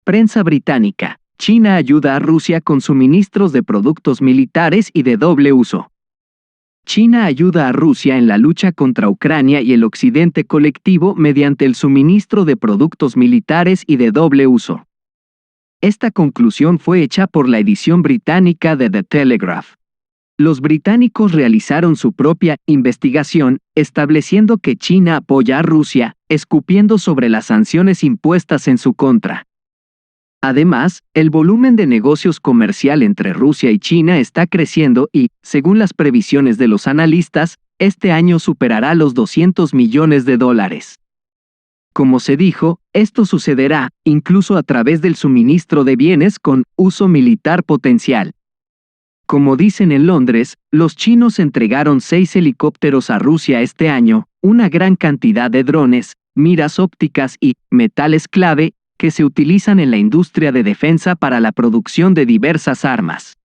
Prensa británica. China ayuda a Rusia con suministros de productos militares y de doble uso. China ayuda a Rusia en la lucha contra Ucrania y el Occidente colectivo mediante el suministro de productos militares y de doble uso. Esta conclusión fue hecha por la edición británica de The Telegraph. Los británicos realizaron su propia investigación, estableciendo que China apoya a Rusia, escupiendo sobre las sanciones impuestas en su contra. Además, el volumen de negocios comercial entre Rusia y China está creciendo y, según las previsiones de los analistas, este año superará los $200 millones. Como se dijo, esto sucederá, incluso a través del suministro de bienes con uso militar potencial. Como dicen en Londres, los chinos entregaron 6 helicópteros a Rusia este año, una gran cantidad de drones, miras ópticas y metales clave, que se utilizan en la industria de defensa para la producción de diversas armas.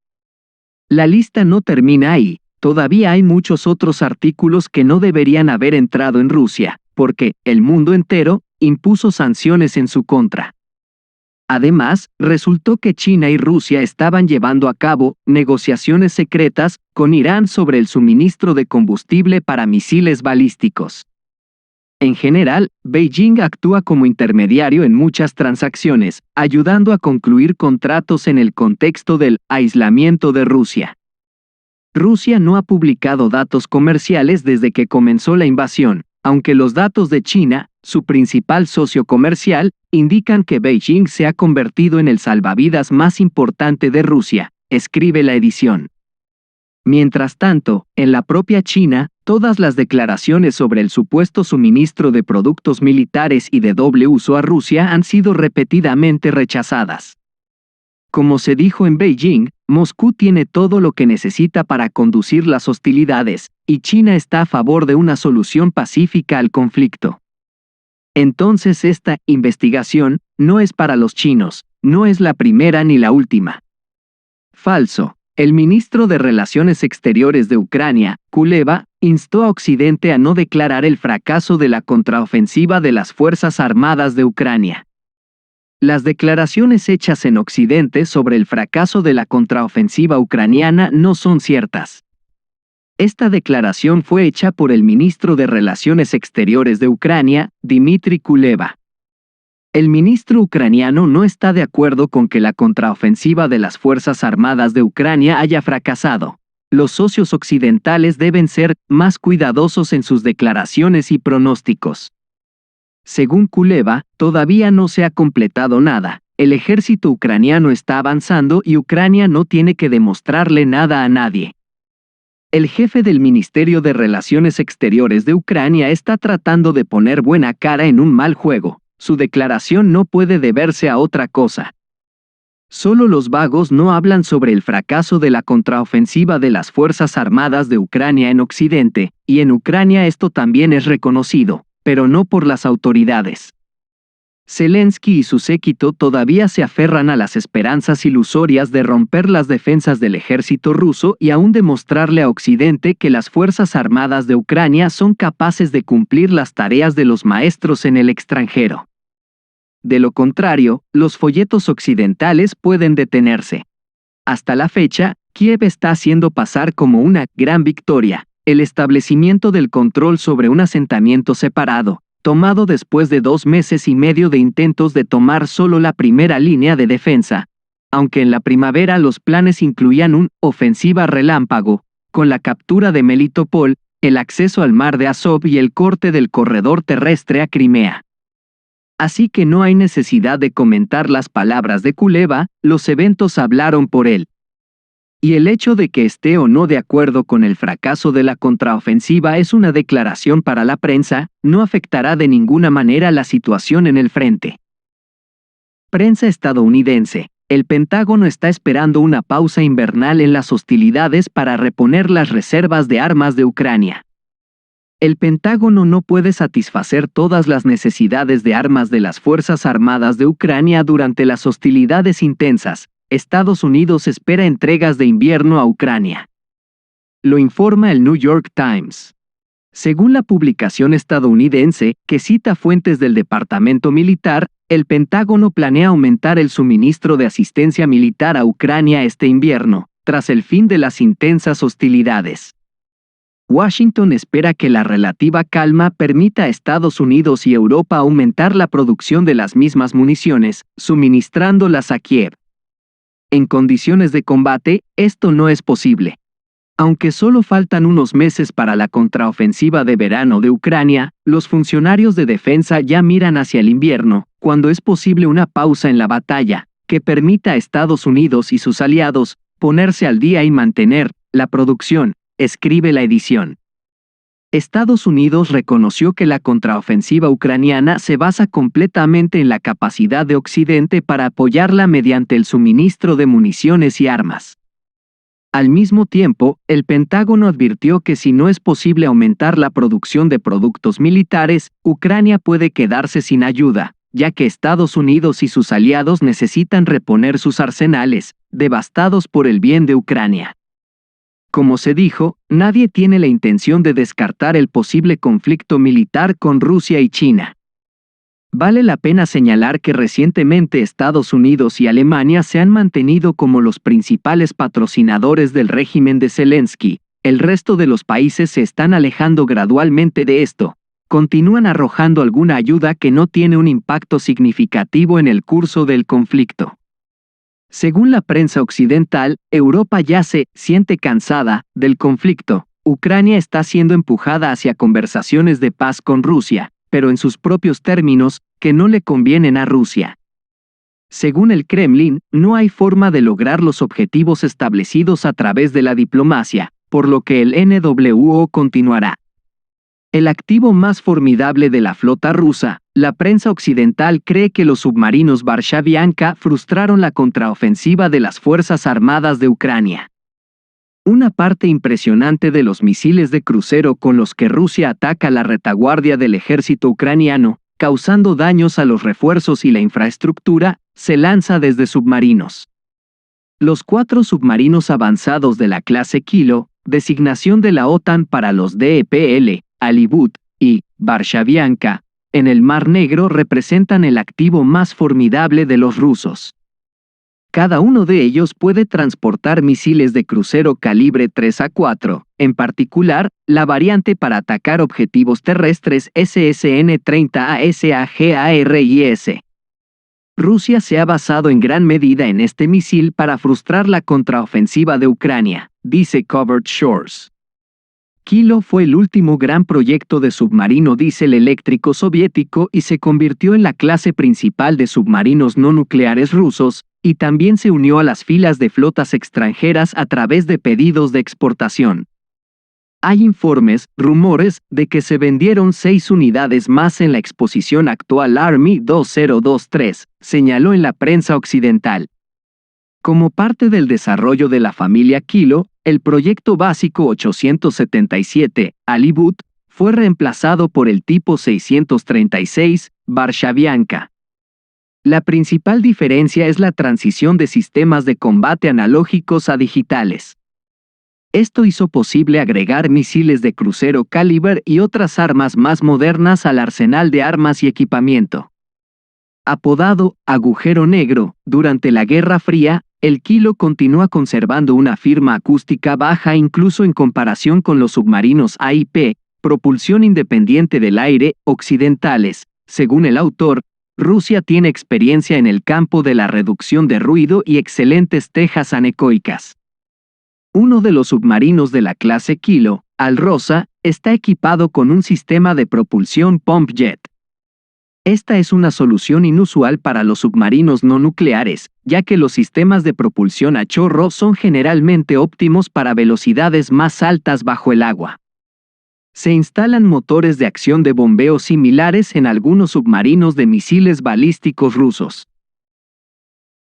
La lista no termina ahí, todavía hay muchos otros artículos que no deberían haber entrado en Rusia, porque el mundo entero impuso sanciones en su contra. Además, resultó que China y Rusia estaban llevando a cabo negociaciones secretas con Irán sobre el suministro de combustible para misiles balísticos. En general, Beijing actúa como intermediario en muchas transacciones, ayudando a concluir contratos en el contexto del aislamiento de Rusia. Rusia no ha publicado datos comerciales desde que comenzó la invasión, aunque los datos de China, su principal socio comercial, indican que Beijing se ha convertido en el salvavidas más importante de Rusia, escribe la edición. Mientras tanto, en la propia China, todas las declaraciones sobre el supuesto suministro de productos militares y de doble uso a Rusia han sido repetidamente rechazadas. Como se dijo en Beijing, Moscú tiene todo lo que necesita para conducir las hostilidades, y China está a favor de una solución pacífica al conflicto. Entonces esta investigación no es para los chinos, no es la primera ni la última. Falso. El ministro de Relaciones Exteriores de Ucrania, Kuleba, instó a Occidente a no declarar el fracaso de la contraofensiva de las Fuerzas Armadas de Ucrania. Las declaraciones hechas en Occidente sobre el fracaso de la contraofensiva ucraniana no son ciertas. Esta declaración fue hecha por el ministro de Relaciones Exteriores de Ucrania, Dmitry Kuleba. El ministro ucraniano no está de acuerdo con que la contraofensiva de las Fuerzas Armadas de Ucrania haya fracasado. Los socios occidentales deben ser más cuidadosos en sus declaraciones y pronósticos. Según Kuleba, todavía no se ha completado nada. El ejército ucraniano está avanzando y Ucrania no tiene que demostrarle nada a nadie. El jefe del Ministerio de Relaciones Exteriores de Ucrania está tratando de poner buena cara en un mal juego. Su declaración no puede deberse a otra cosa. Solo los vagos no hablan sobre el fracaso de la contraofensiva de las Fuerzas Armadas de Ucrania en Occidente, y en Ucrania esto también es reconocido, pero no por las autoridades. Zelensky y su séquito todavía se aferran a las esperanzas ilusorias de romper las defensas del ejército ruso y aún demostrarle a Occidente que las Fuerzas Armadas de Ucrania son capaces de cumplir las tareas de los maestros en el extranjero. De lo contrario, los folletos occidentales pueden detenerse. Hasta la fecha, Kiev está haciendo pasar como una gran victoria el establecimiento del control sobre un asentamiento separado, tomado después de 2 meses y medio de intentos de tomar solo la primera línea de defensa, aunque en la primavera los planes incluían una ofensiva relámpago, con la captura de Melitopol, el acceso al mar de Azov y el corte del corredor terrestre a Crimea. Así que no hay necesidad de comentar las palabras de Kuleba, los eventos hablaron por él. Y el hecho de que esté o no de acuerdo con el fracaso de la contraofensiva es una declaración para la prensa, no afectará de ninguna manera la situación en el frente. Prensa estadounidense. El Pentágono está esperando una pausa invernal en las hostilidades para reponer las reservas de armas de Ucrania. El Pentágono no puede satisfacer todas las necesidades de armas de las Fuerzas Armadas de Ucrania durante las hostilidades intensas. Estados Unidos espera entregas de invierno a Ucrania. Lo informa el New York Times. Según la publicación estadounidense, que cita fuentes del Departamento Militar, el Pentágono planea aumentar el suministro de asistencia militar a Ucrania este invierno, tras el fin de las intensas hostilidades. Washington espera que la relativa calma permita a Estados Unidos y Europa aumentar la producción de las mismas municiones, suministrándolas a Kiev. En condiciones de combate, esto no es posible. Aunque solo faltan unos meses para la contraofensiva de verano de Ucrania, los funcionarios de defensa ya miran hacia el invierno, cuando es posible una pausa en la batalla, que permita a Estados Unidos y sus aliados ponerse al día y mantener la producción, escribe la edición. Estados Unidos reconoció que la contraofensiva ucraniana se basa completamente en la capacidad de Occidente para apoyarla mediante el suministro de municiones y armas. Al mismo tiempo, el Pentágono advirtió que si no es posible aumentar la producción de productos militares, Ucrania puede quedarse sin ayuda, ya que Estados Unidos y sus aliados necesitan reponer sus arsenales, devastados por el bien de Ucrania. Como se dijo, nadie tiene la intención de descartar el posible conflicto militar con Rusia y China. Vale la pena señalar que recientemente Estados Unidos y Alemania se han mantenido como los principales patrocinadores del régimen de Zelensky. El resto de los países se están alejando gradualmente de esto. Continúan arrojando alguna ayuda que no tiene un impacto significativo en el curso del conflicto. Según la prensa occidental, Europa ya se siente cansada del conflicto. Ucrania está siendo empujada hacia conversaciones de paz con Rusia, pero en sus propios términos, que no le convienen a Rusia. Según el Kremlin, no hay forma de lograr los objetivos establecidos a través de la diplomacia, por lo que el NWO continuará. El activo más formidable de la flota rusa, la prensa occidental cree que los submarinos Varshavianka frustraron la contraofensiva de las Fuerzas Armadas de Ucrania. Una parte impresionante de los misiles de crucero con los que Rusia ataca la retaguardia del ejército ucraniano, causando daños a los refuerzos y la infraestructura, se lanza desde submarinos. Los 4 submarinos avanzados de la clase Kilo, designación de la OTAN para los DEPL, Alibut y Varshavianka, en el Mar Negro representan el activo más formidable de los rusos. Cada uno de ellos puede transportar misiles de crucero calibre 3 a 4, en particular, la variante para atacar objetivos terrestres SSN-30 ASAGARIS. Rusia se ha basado en gran medida en este misil para frustrar la contraofensiva de Ucrania, dice Covert Shores. Kilo fue el último gran proyecto de submarino diésel eléctrico soviético y se convirtió en la clase principal de submarinos no nucleares rusos, y también se unió a las filas de flotas extranjeras a través de pedidos de exportación. Hay informes, rumores, de que se vendieron 6 unidades más en la exposición actual Army 2023, señaló en la prensa occidental. Como parte del desarrollo de la familia Kilo, el proyecto básico 877, Alibut, fue reemplazado por el tipo 636, Varshavianka. La principal diferencia es la transición de sistemas de combate analógicos a digitales. Esto hizo posible agregar misiles de crucero Caliber y otras armas más modernas al arsenal de armas y equipamiento. Apodado agujero negro, durante la Guerra Fría, el Kilo continúa conservando una firma acústica baja incluso en comparación con los submarinos AIP, propulsión independiente del aire, occidentales. Según el autor, Rusia tiene experiencia en el campo de la reducción de ruido y excelentes tejas anecoicas. Uno de los submarinos de la clase Kilo, Al Rosa, está equipado con un sistema de propulsión pump jet. Esta es una solución inusual para los submarinos no nucleares, ya que los sistemas de propulsión a chorro son generalmente óptimos para velocidades más altas bajo el agua. Se instalan motores de acción de bombeo similares en algunos submarinos de misiles balísticos rusos.